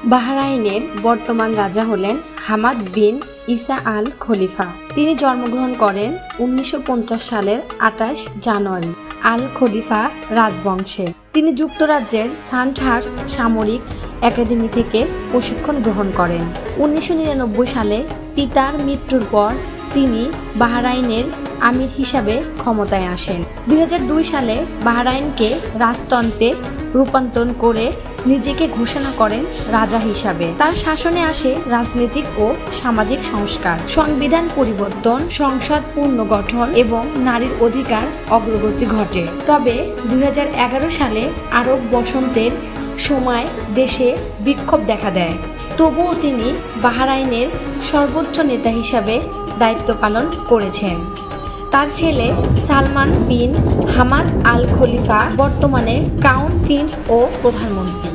বাহরাইনের বর্তমান রাজা হলেন হামাদ বিন ইসা আল খলিফা। তিনি জন্মগ্রহণ করেন 1950 সালের 28 জানুয়ারি আল খলিফা রাজবংশে। তিনি যুক্তরাজ্যের সান্ডহার্স্ট সামরিক একাডেমি থেকে প্রশিক্ষণ গ্রহণ করেন। 1999 সালে পিতার মৃত্যুর পর তিনি বাহরাইনের আমির হিসাবে ক্ষমতায় আসেন। 2002 সালে বাহরাইনকে রাজতন্ত্রে রূপান্তর করে নিজেকে ঘোষণা করেন রাজা হিসাবে। তার শাসনে আসে রাজনৈতিক ও সামাজিক সংস্কার, সংবিধান পরিবর্তন, সংসদ পুনর্গঠন এবং নারীর অধিকার অগ্রগতি ঘটে। তবে 2011 সালে আরব বসন্তের সময় দেশে বিক্ষোভ দেখা দেয়। তবুও তিনি বাহরাইনের সর্বোচ্চ নেতা হিসাবে দায়িত্ব পালন করেছেন। তার ছেলে সালমান বিন হামাদ আল খলিফা বর্তমানে ক্রাউন প্রিন্স ও প্রধানমন্ত্রী।